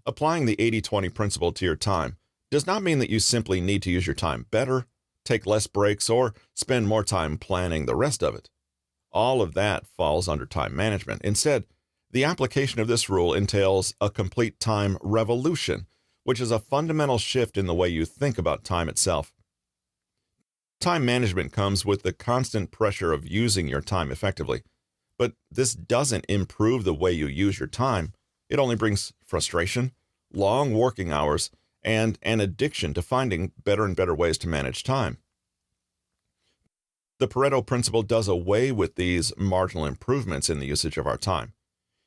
Applying the 80-20 principle to your time does not mean that you simply need to use your time better, take less breaks, or spend more time planning the rest of it. All of that falls under time management. Instead, the application of this rule entails a complete time revolution, which is a fundamental shift in the way you think about time itself. Time management comes with the constant pressure of using your time effectively, but this doesn't improve the way you use your time. It only brings frustration, long working hours, and an addiction to finding better and better ways to manage time. The Pareto principle does away with these marginal improvements in the usage of our time.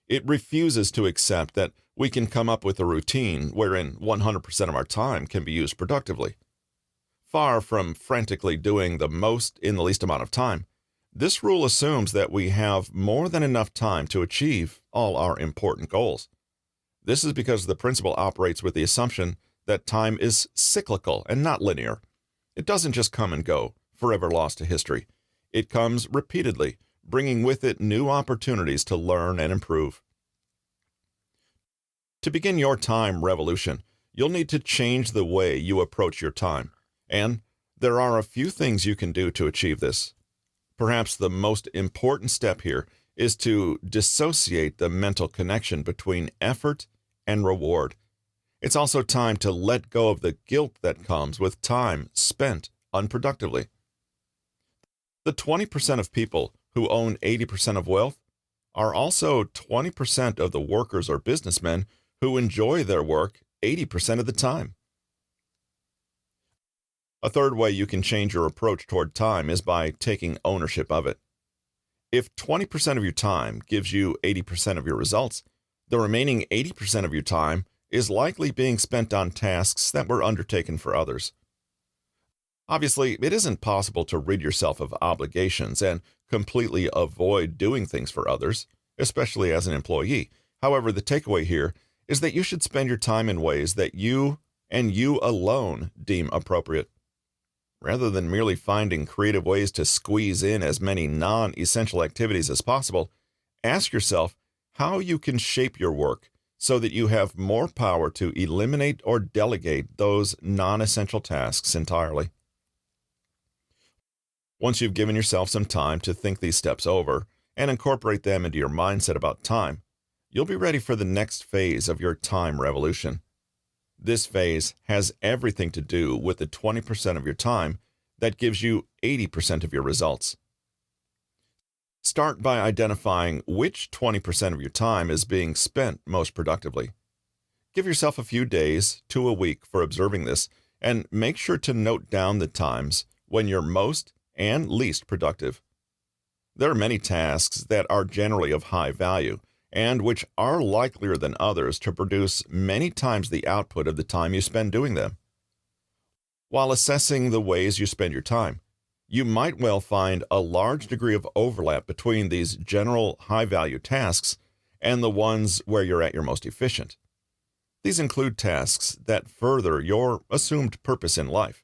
It refuses to accept that we can come up with a routine wherein 100% of our time can be used productively. Far from frantically doing the most in the least amount of time, this rule assumes that we have more than enough time to achieve all our important goals. This is because the principle operates with the assumption that time is cyclical and not linear. It doesn't just come and go, forever lost to history. It comes repeatedly, bringing with it new opportunities to learn and improve. To begin your time revolution, you'll need to change the way you approach your time, and there are a few things you can do to achieve this. Perhaps the most important step here is to dissociate the mental connection between effort and reward. It's also time to let go of the guilt that comes with time spent unproductively. The 20% of people who own 80% of wealth are also 20% of the workers or businessmen who enjoy their work 80% of the time. A third way you can change your approach toward time is by taking ownership of it. If 20% of your time gives you 80% of your results, the remaining 80% of your time is likely being spent on tasks that were undertaken for others. Obviously, it isn't possible to rid yourself of obligations and completely avoid doing things for others, especially as an employee. However, the takeaway here is that you should spend your time in ways that you and you alone deem appropriate. Rather than merely finding creative ways to squeeze in as many non-essential activities as possible, ask yourself how you can shape your work so that you have more power to eliminate or delegate those non-essential tasks entirely. Once you've given yourself some time to think these steps over and incorporate them into your mindset about time, you'll be ready for the next phase of your time revolution. This phase has everything to do with the 20% of your time that gives you 80% of your results. Start by identifying which 20% of your time is being spent most productively. Give yourself a few days to a week for observing this, and make sure to note down the times when you're most and least productive. There are many tasks that are generally of high value, and which are likelier than others to produce many times the output of the time you spend doing them. While assessing the ways you spend your time, you might well find a large degree of overlap between these general high-value tasks and the ones where you're at your most efficient. These include tasks that further your assumed purpose in life,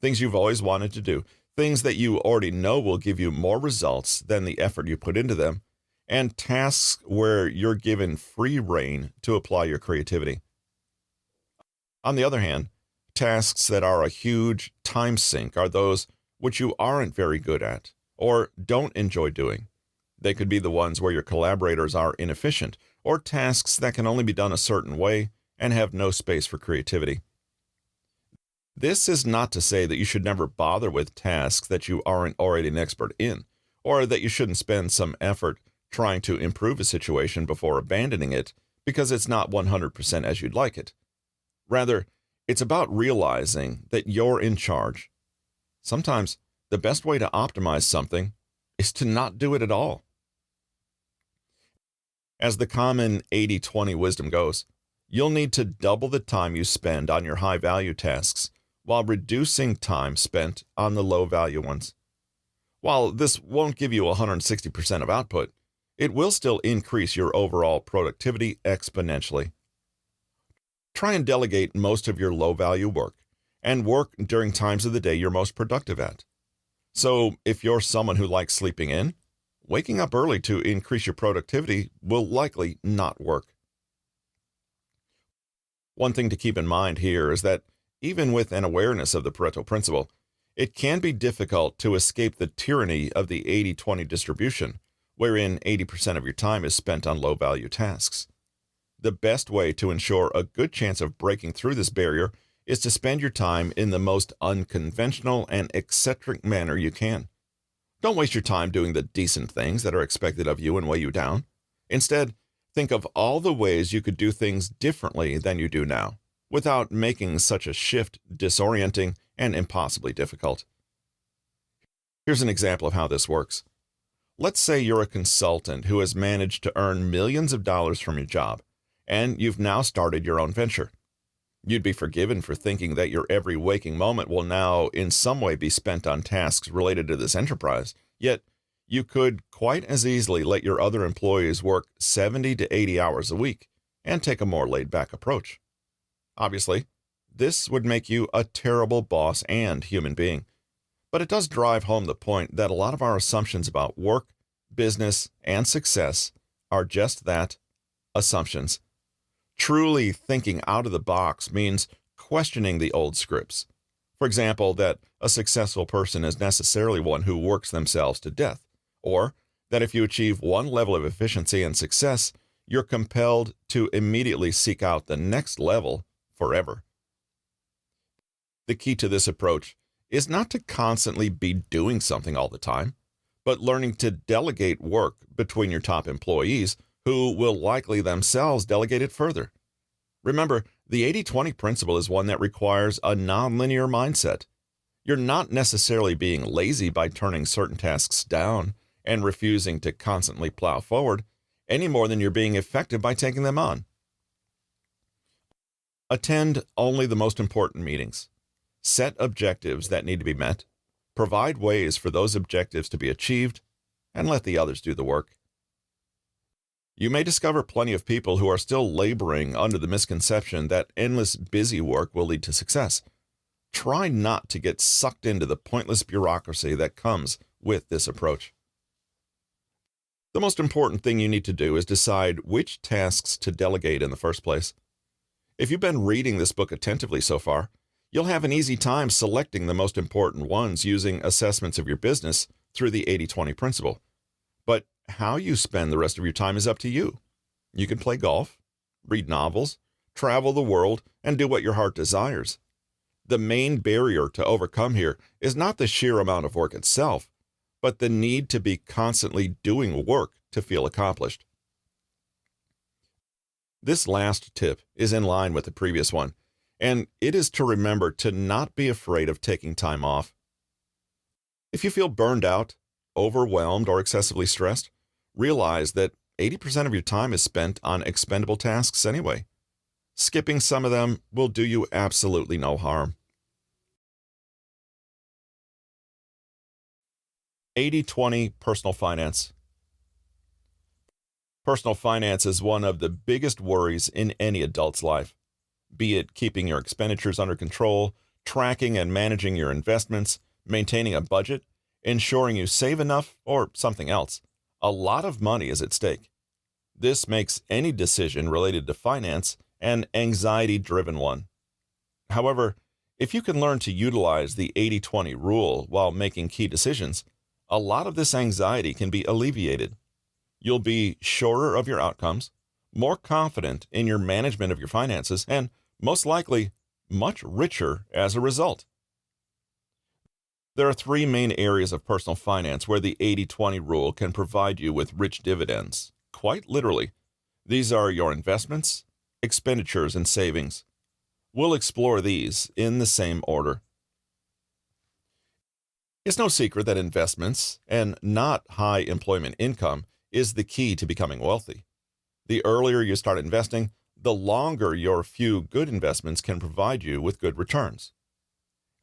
things you've always wanted to do, things that you already know will give you more results than the effort you put into them, and tasks where you're given free rein to apply your creativity. On the other hand, tasks that are a huge time sink are those which you aren't very good at or don't enjoy doing. They could be the ones where your collaborators are inefficient, or tasks that can only be done a certain way and have no space for creativity. This is not to say that you should never bother with tasks that you aren't already an expert in, or that you shouldn't spend some effort trying to improve a situation before abandoning it because it's not 100% as you'd like it. Rather, it's about realizing that you're in charge. Sometimes the best way to optimize something is to not do it at all. As the common 80-20 wisdom goes, you'll need to double the time you spend on your high-value tasks while reducing time spent on the low-value ones. While this won't give you 160% of output, it will still increase your overall productivity exponentially. Try and delegate most of your low-value work and work during times of the day you're most productive at. So if you're someone who likes sleeping in, waking up early to increase your productivity will likely not work. One thing to keep in mind here is that even with an awareness of the Pareto principle, it can be difficult to escape the tyranny of the 80-20 distribution, wherein 80% of your time is spent on low-value tasks. The best way to ensure a good chance of breaking through this barrier is to spend your time in the most unconventional and eccentric manner you can. Don't waste your time doing the decent things that are expected of you and weigh you down. Instead, think of all the ways you could do things differently than you do now, without making such a shift disorienting and impossibly difficult. Here's an example of how this works. Let's say you're a consultant who has managed to earn millions of dollars from your job, and you've now started your own venture. You'd be forgiven for thinking that your every waking moment will now in some way be spent on tasks related to this enterprise, yet you could quite as easily let your other employees work 70 to 80 hours a week and take a more laid-back approach. Obviously, this would make you a terrible boss and human being, but it does drive home the point that a lot of our assumptions about work, business, and success are just that, assumptions. Truly thinking out of the box means questioning the old scripts. For example, that a successful person is necessarily one who works themselves to death, or that if you achieve one level of efficiency and success, you're compelled to immediately seek out the next level forever. The key to this approach is not to constantly be doing something all the time, but learning to delegate work between your top employees who will likely themselves delegate it further. Remember, the 80-20 principle is one that requires a nonlinear mindset. You're not necessarily being lazy by turning certain tasks down and refusing to constantly plow forward, any more than you're being effective by taking them on. Attend only the most important meetings. Set objectives that need to be met. Provide ways for those objectives to be achieved, and let the others do the work. You may discover plenty of people who are still laboring under the misconception that endless busy work will lead to success. Try not to get sucked into the pointless bureaucracy that comes with this approach. The most important thing you need to do is decide which tasks to delegate in the first place. If you've been reading this book attentively so far, you'll have an easy time selecting the most important ones using assessments of your business through the 80-20 principle. But how you spend the rest of your time is up to you. You can play golf, read novels, travel the world, and do what your heart desires. The main barrier to overcome here is not the sheer amount of work itself, but the need to be constantly doing work to feel accomplished. This last tip is in line with the previous one, and it is to remember to not be afraid of taking time off. If you feel burned out, overwhelmed, or excessively stressed, realize that 80% of your time is spent on expendable tasks anyway. Skipping some of them will do you absolutely no harm. 80-20 personal finance. Personal finance is one of the biggest worries in any adult's life, be it keeping your expenditures under control, tracking and managing your investments, maintaining a budget, ensuring you save enough, or something else. A lot of money is at stake. This makes any decision related to finance an anxiety-driven one. However, if you can learn to utilize the 80-20 rule while making key decisions, a lot of this anxiety can be alleviated. You'll be surer of your outcomes, more confident in your management of your finances, and most likely much richer as a result. There are three main areas of personal finance where the 80-20 rule can provide you with rich dividends. Quite literally, these are your investments, expenditures, and savings. We'll explore these in the same order. It's no secret that investments and not high employment income is the key to becoming wealthy. The earlier you start investing, the longer your few good investments can provide you with good returns.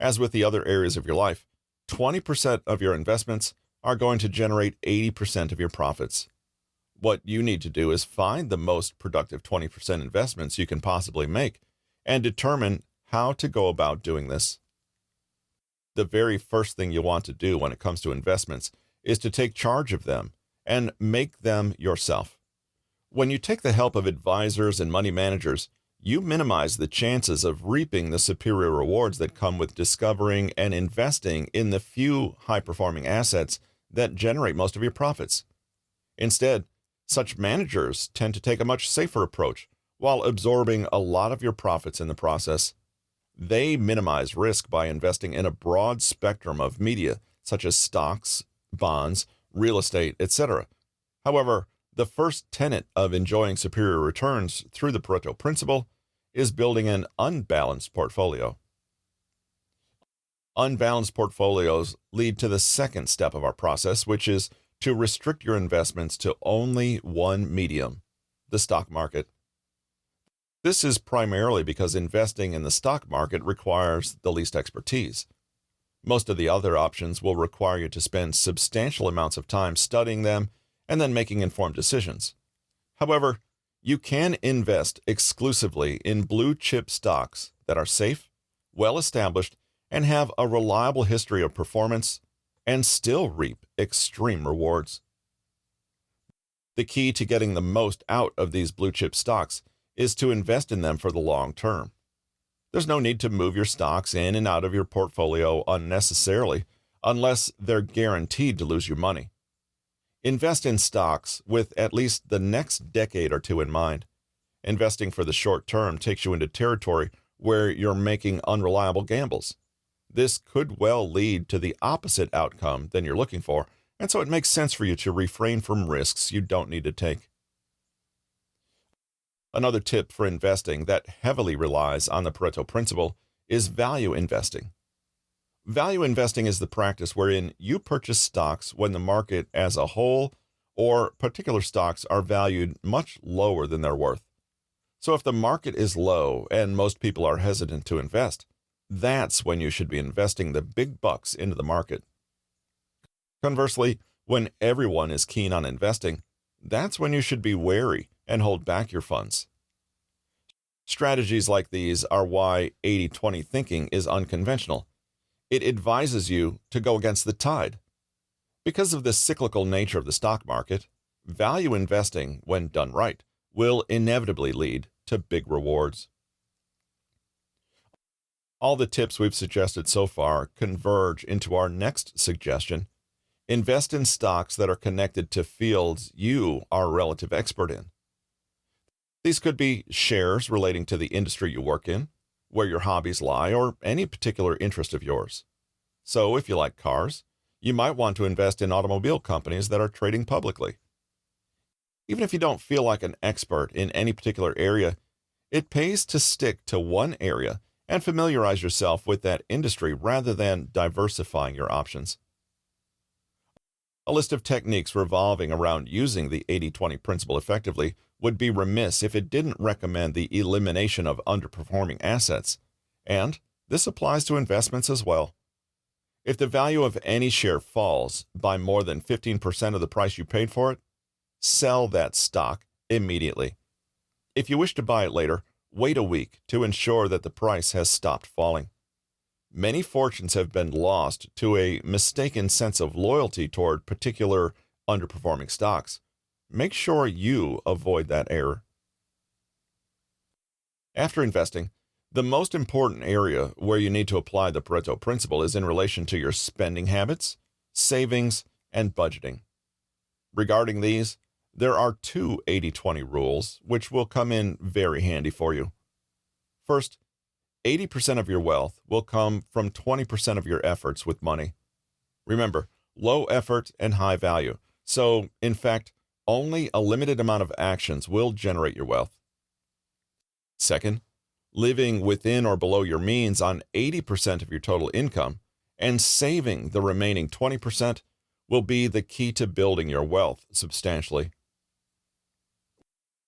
As with the other areas of your life, 20% of your investments are going to generate 80% of your profits. What you need to do is find the most productive 20% investments you can possibly make and determine how to go about doing this. The very first thing you want to do when it comes to investments is to take charge of them and make them yourself. When you take the help of advisors and money managers, you minimize the chances of reaping the superior rewards that come with discovering and investing in the few high-performing assets that generate most of your profits. Instead, such managers tend to take a much safer approach while absorbing a lot of your profits in the process. They minimize risk by investing in a broad spectrum of media, such as stocks, bonds, real estate, etc. However, the first tenet of enjoying superior returns through the Pareto principle is building an unbalanced portfolio. Unbalanced portfolios lead to the second step of our process, which is to restrict your investments to only one medium, the stock market. This is primarily because investing in the stock market requires the least expertise. Most of the other options will require you to spend substantial amounts of time studying them and then making informed decisions. However, you can invest exclusively in blue chip stocks that are safe, well established, and have a reliable history of performance and still reap extreme rewards. The key to getting the most out of these blue chip stocks is to invest in them for the long term. There's no need to move your stocks in and out of your portfolio unnecessarily unless they're guaranteed to lose you money. Invest in stocks with at least the next decade or two in mind. Investing for the short term takes you into territory where you're making unreliable gambles. This could well lead to the opposite outcome than you're looking for, and so it makes sense for you to refrain from risks you don't need to take. Another tip for investing that heavily relies on the Pareto principle is value investing. Value investing is the practice wherein you purchase stocks when the market as a whole or particular stocks are valued much lower than they're worth. So if the market is low and most people are hesitant to invest, that's when you should be investing the big bucks into the market. Conversely, when everyone is keen on investing, that's when you should be wary and hold back your funds. Strategies like these are why 80-20 thinking is unconventional. It advises you to go against the tide. Because of the cyclical nature of the stock market, value investing, when done right, will inevitably lead to big rewards. All the tips we've suggested so far converge into our next suggestion: invest in stocks that are connected to fields you are a relative expert in. These could be shares relating to the industry you work in, where your hobbies lie, or any particular interest of yours. So if you like cars, you might want to invest in automobile companies that are trading publicly. Even if you don't feel like an expert in any particular area, it pays to stick to one area and familiarize yourself with that industry rather than diversifying your options. A list of techniques revolving around using the 80-20 principle effectively would be remiss if it didn't recommend the elimination of underperforming assets, and this applies to investments as well. If the value of any share falls by more than 15% of the price you paid for it, sell that stock immediately. If you wish to buy it later, wait a week to ensure that the price has stopped falling. Many fortunes have been lost to a mistaken sense of loyalty toward particular underperforming stocks. Make sure you avoid that error. After investing, the most important area where you need to apply the Pareto principle is in relation to your spending habits, savings, and budgeting. Regarding these, there are two 80-20 rules which will come in very handy for you. First, 80% of your wealth will come from 20% of your efforts with money. Remember, low effort and high value. So, in fact, only a limited amount of actions will generate your wealth. Second, living within or below your means on 80% of your total income and saving the remaining 20% will be the key to building your wealth substantially.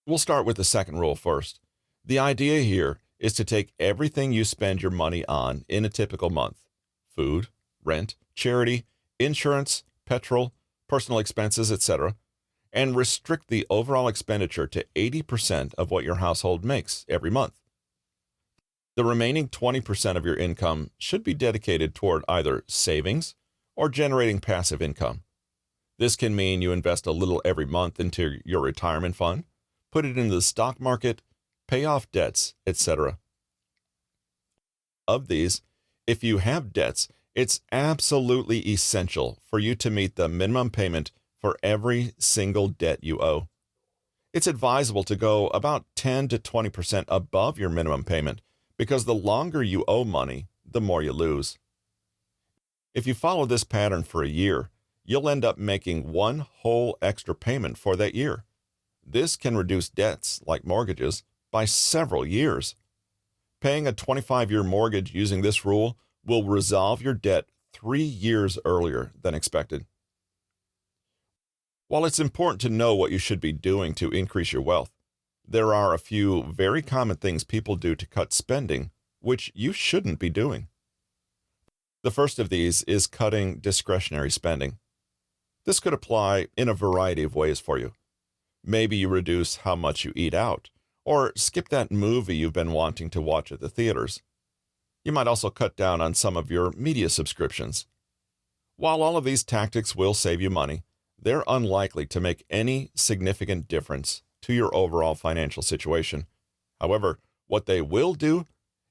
We'll start with the second rule first. The idea here is to take everything you spend your money on in a typical month: food, rent, charity, insurance, petrol, personal expenses, etc., and restrict the overall expenditure to 80% of what your household makes every month. The remaining 20% of your income should be dedicated toward either savings or generating passive income. This can mean you invest a little every month into your retirement fund, put it into the stock market, pay off debts, etc. Of these, if you have debts, it's absolutely essential for you to meet the minimum payment for every single debt you owe. It's advisable to go about 10 to 20% above your minimum payment because the longer you owe money, the more you lose. If you follow this pattern for a year, you'll end up making one whole extra payment for that year. This can reduce debts, like mortgages, by several years. Paying a 25-year mortgage using this rule will resolve your debt 3 years earlier than expected. While it's important to know what you should be doing to increase your wealth, there are a few very common things people do to cut spending, which you shouldn't be doing. The first of these is cutting discretionary spending. This could apply in a variety of ways for you. Maybe you reduce how much you eat out, or skip that movie you've been wanting to watch at the theaters. You might also cut down on some of your media subscriptions. While all of these tactics will save you money, they're unlikely to make any significant difference to your overall financial situation. However, what they will do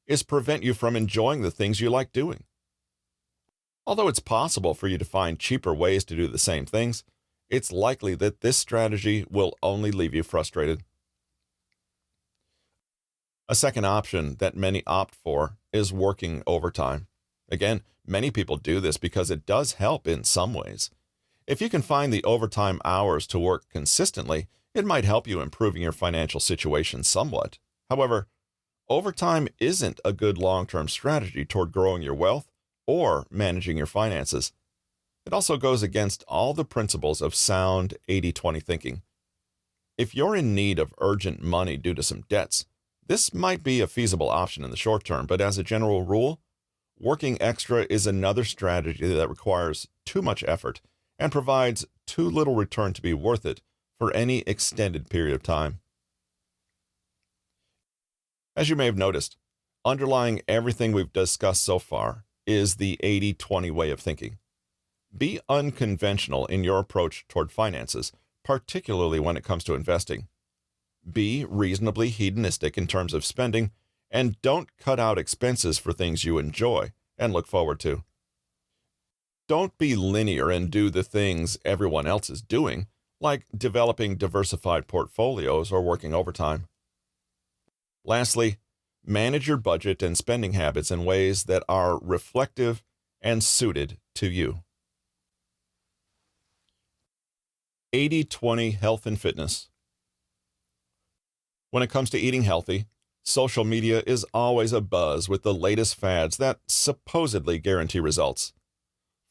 is prevent you from enjoying the things you like doing. Although it's possible for you to find cheaper ways to do the same things, it's likely that this strategy will only leave you frustrated. A second option that many opt for is working overtime. Again, many people do this because it does help in some ways. If you can find the overtime hours to work consistently, it might help you improving your financial situation somewhat. However, overtime isn't a good long-term strategy toward growing your wealth or managing your finances. It also goes against all the principles of sound 80-20 thinking. If you're in need of urgent money due to some debts, this might be a feasible option in the short term, but as a general rule, working extra is another strategy that requires too much effort and provides too little return to be worth it for any extended period of time. As you may have noticed, underlying everything we've discussed so far is the 80-20 way of thinking. Be unconventional in your approach toward finances, particularly when it comes to investing. Be reasonably hedonistic in terms of spending, and don't cut out expenses for things you enjoy and look forward to. Don't be linear and do the things everyone else is doing, like developing diversified portfolios or working overtime. Lastly, manage your budget and spending habits in ways that are reflective and suited to you. 80-20 health and fitness. When it comes to eating healthy, social media is always abuzz with the latest fads that supposedly guarantee results.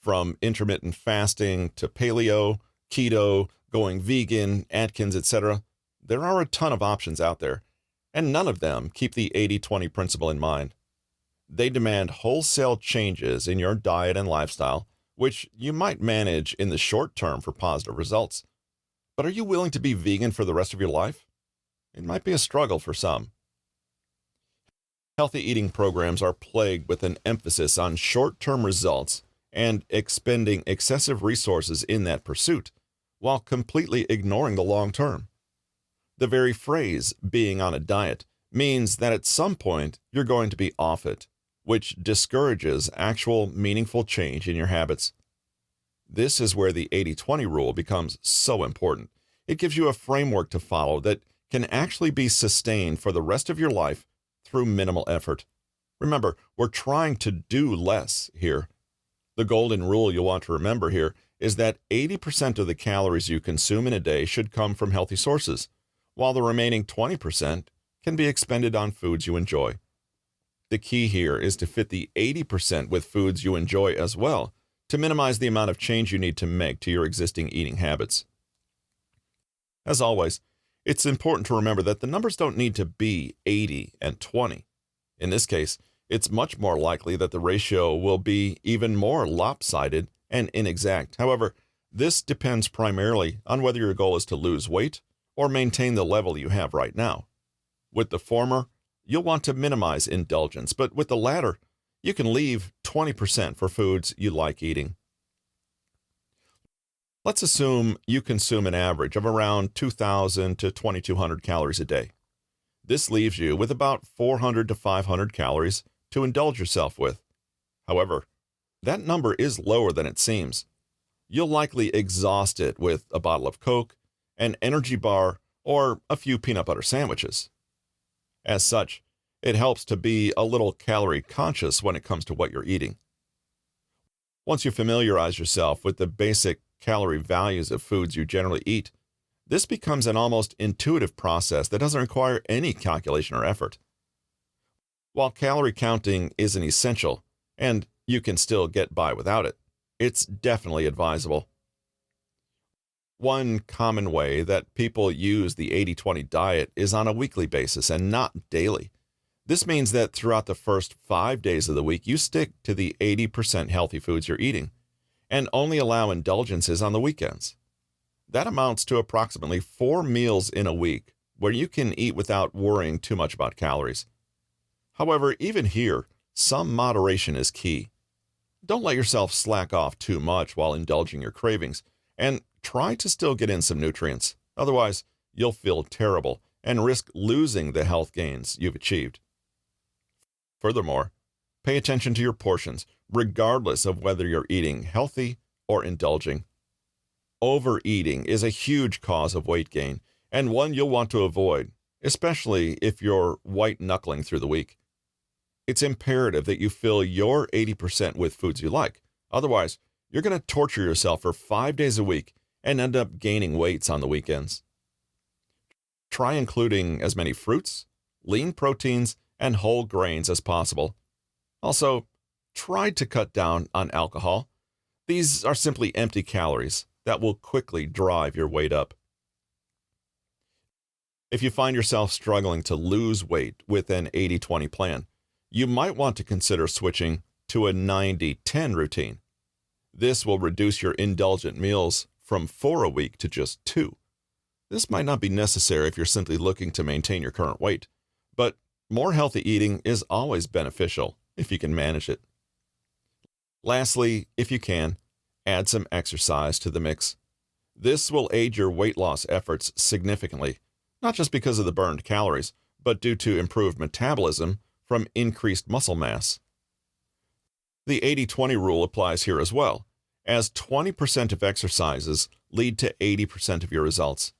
From intermittent fasting to paleo, keto, going vegan, Atkins, etc., there are a ton of options out there, and none of them keep the 80-20 principle in mind. They demand wholesale changes in your diet and lifestyle, which you might manage in the short term for positive results. But are you willing to be vegan for the rest of your life? It might be a struggle for some. Healthy eating programs are plagued with an emphasis on short-term results and expending excessive resources in that pursuit, while completely ignoring the long term. The very phrase, being on a diet, means that at some point you're going to be off it, which discourages actual meaningful change in your habits. This is where the 80-20 rule becomes so important. It gives you a framework to follow that can actually be sustained for the rest of your life through minimal effort. Remember, we're trying to do less here. The golden rule you'll want to remember here is that 80% of the calories you consume in a day should come from healthy sources, while the remaining 20% can be expended on foods you enjoy. The key here is to fit the 80% with foods you enjoy as well, to minimize the amount of change you need to make to your existing eating habits. As always, it's important to remember that the numbers don't need to be 80 and 20. In this case, it's much more likely that the ratio will be even more lopsided and inexact. However, this depends primarily on whether your goal is to lose weight or maintain the level you have right now. With the former, you'll want to minimize indulgence, but with the latter, you can leave 20% for foods you like eating. Let's assume you consume an average of around 2,000 to 2,200 calories a day. This leaves you with about 400 to 500 calories to indulge yourself with. However, that number is lower than it seems. You'll likely exhaust it with a bottle of Coke, an energy bar, or a few peanut butter sandwiches. As such, it helps to be a little calorie conscious when it comes to what you're eating. Once you familiarize yourself with the basic calorie values of foods you generally eat, this becomes an almost intuitive process that doesn't require any calculation or effort. While calorie counting isn't essential, and you can still get by without it, it's definitely advisable. One common way that people use the 80-20 diet is on a weekly basis and not daily. This means that throughout the first 5 days of the week, you stick to the 80% healthy foods you're eating and only allow indulgences on the weekends. That amounts to approximately 4 meals in a week where you can eat without worrying too much about calories. However, even here, some moderation is key. Don't let yourself slack off too much while indulging your cravings, and try to still get in some nutrients. Otherwise, you'll feel terrible and risk losing the health gains you've achieved. Furthermore, pay attention to your portions, regardless of whether you're eating healthy or indulging. Overeating is a huge cause of weight gain, and one you'll want to avoid, especially if you're white-knuckling through the week. It's imperative that you fill your 80% with foods you like. Otherwise, you're going to torture yourself for 5 days a week and end up gaining weights on the weekends. Try including as many fruits, lean proteins, and whole grains as possible. Also, try to cut down on alcohol. These are simply empty calories that will quickly drive your weight up. If you find yourself struggling to lose weight with an 80-20 plan, you might want to consider switching to a 90-10 routine. This will reduce your indulgent meals from 4 a week to just 2. This might not be necessary if you're simply looking to maintain your current weight, but more healthy eating is always beneficial if you can manage it. Lastly, if you can, add some exercise to the mix. This will aid your weight loss efforts significantly, not just because of the burned calories, but due to improved metabolism from increased muscle mass. The 80-20 rule applies here as well, as 20% of exercises lead to 80% of your results.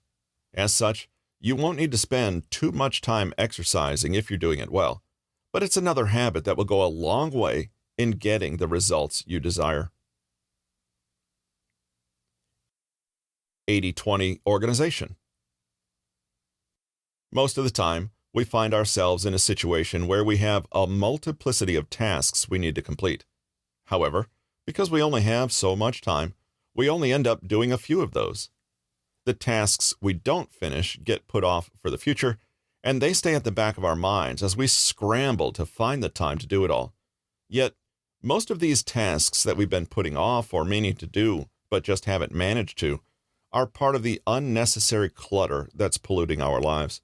As such, you won't need to spend too much time exercising if you're doing it well, but it's another habit that will go a long way in getting the results you desire. 80-20 organization. Most of the time, we find ourselves in a situation where we have a multiplicity of tasks we need to complete. However, because we only have so much time, we only end up doing a few of those. The tasks we don't finish get put off for the future, and they stay at the back of our minds as we scramble to find the time to do it all. Yet, most of these tasks that we've been putting off or meaning to do, but just haven't managed to, are part of the unnecessary clutter that's polluting our lives.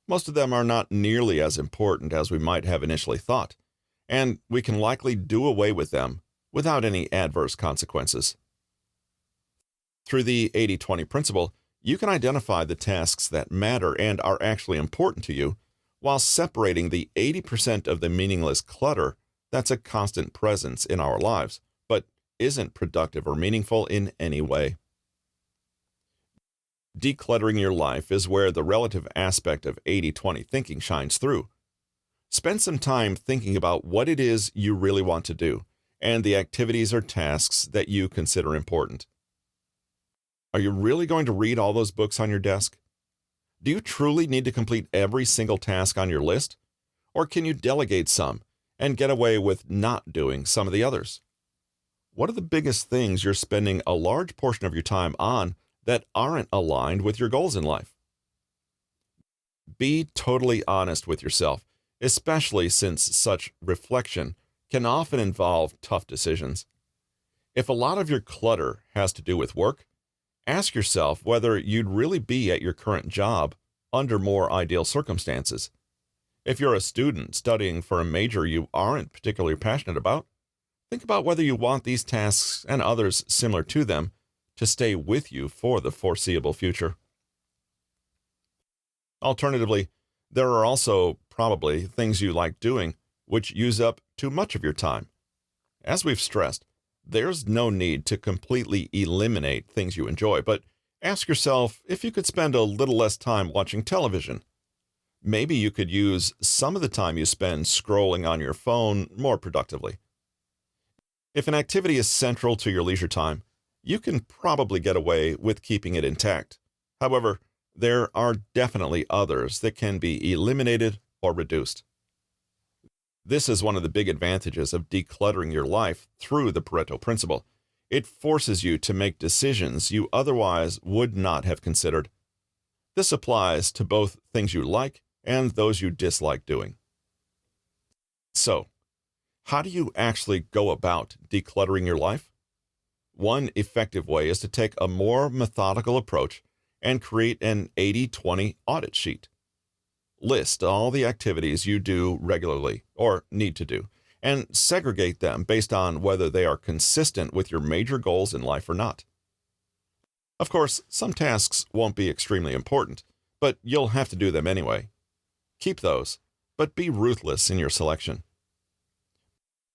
Most of them are not nearly as important as we might have initially thought, and we can likely do away with them without any adverse consequences. Through the 80-20 principle, you can identify the tasks that matter and are actually important to you, while separating the 80% of the meaningless clutter that's a constant presence in our lives, but isn't productive or meaningful in any way. Decluttering your life is where the relative aspect of 80-20 thinking shines through. Spend some time thinking about what it is you really want to do and the activities or tasks that you consider important. Are you really going to read all those books on your desk? Do you truly need to complete every single task on your list? Or can you delegate some and get away with not doing some of the others? What are the biggest things you're spending a large portion of your time on that aren't aligned with your goals in life? Be totally honest with yourself, especially since such reflection can often involve tough decisions. If a lot of your clutter has to do with work, ask yourself whether you'd really be at your current job under more ideal circumstances. If you're a student studying for a major you aren't particularly passionate about, think about whether you want these tasks and others similar to them to stay with you for the foreseeable future. Alternatively, There are also probably things you like doing which use up too much of your time. As we've stressed, there's no need to completely eliminate things you enjoy, but ask yourself if you could spend a little less time watching television. Maybe you could use some of the time you spend scrolling on your phone more productively. If an activity is central to your leisure time, you can probably get away with keeping it intact. However, there are definitely others that can be eliminated or reduced. This is one of the big advantages of decluttering your life through the Pareto principle. It forces you to make decisions you otherwise would not have considered. This applies to both things you like and those you dislike doing. So, how do you actually go about decluttering your life? One effective way is to take a more methodical approach and create an 80-20 audit sheet. List all the activities you do regularly or need to do, and segregate them based on whether they are consistent with your major goals in life or not. Of course, some tasks won't be extremely important, but you'll have to do them anyway. Keep those, but be ruthless in your selection.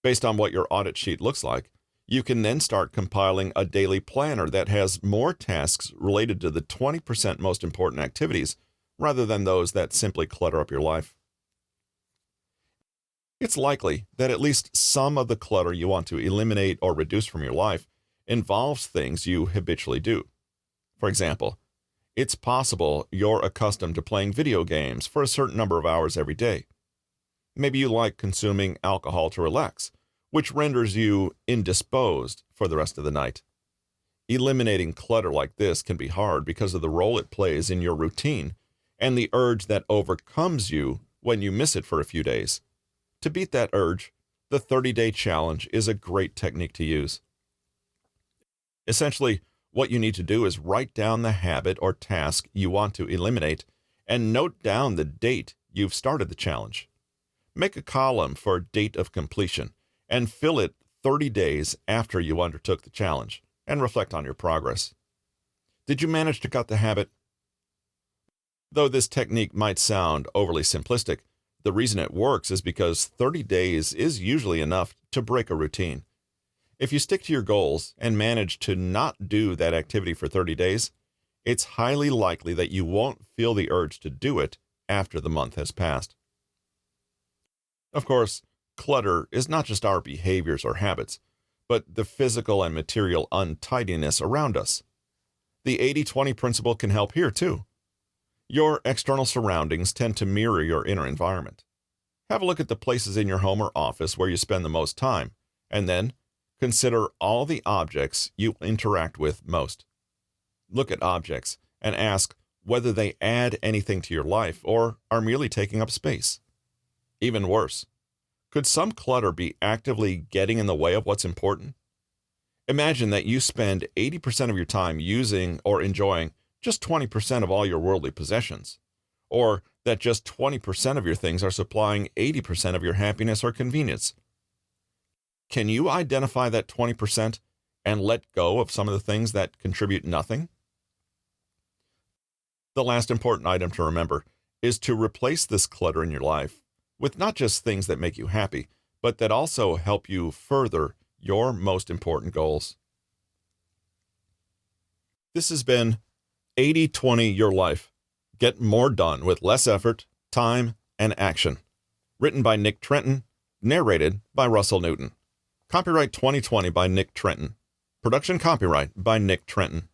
Based on what your audit sheet looks like, you can then start compiling a daily planner that has more tasks related to the 20% most important activities rather than those that simply clutter up your life. It's likely that at least some of the clutter you want to eliminate or reduce from your life involves things you habitually do. For example, it's possible you're accustomed to playing video games for a certain number of hours every day. Maybe you like consuming alcohol to relax, which renders you indisposed for the rest of the night. Eliminating clutter like this can be hard because of the role it plays in your routine and the urge that overcomes you when you miss it for a few days. To beat that urge, the 30-day challenge is a great technique to use. Essentially, what you need to do is write down the habit or task you want to eliminate and note down the date you've started the challenge. Make a column for date of completion and fill it 30 days after you undertook the challenge, and reflect on your progress. Did you manage to cut the habit? Though this technique might sound overly simplistic, the reason it works is because 30 days is usually enough to break a routine. If you stick to your goals and manage to not do that activity for 30 days, it's highly likely that you won't feel the urge to do it after the month has passed. Of course, clutter is not just our behaviors or habits, but the physical and material untidiness around us. The 80-20 principle can help here too. Your external surroundings tend to mirror your inner environment. Have a look at the places in your home or office where you spend the most time, and then consider all the objects you interact with most. Look at objects and ask whether they add anything to your life or are merely taking up space. Even worse, could some clutter be actively getting in the way of what's important? Imagine that you spend 80% of your time using or enjoying just 20% of all your worldly possessions, or that just 20% of your things are supplying 80% of your happiness or convenience. Can you identify that 20% and let go of some of the things that contribute nothing? The last important item to remember is to replace this clutter in your life with not just things that make you happy, but that also help you further your most important goals. This has been 80-20 Your Life. Get more done with less effort, time, and action. Written by Nick Trenton, narrated by Russell Newton. Copyright 2020 by Nick Trenton. Production copyright by Nick Trenton.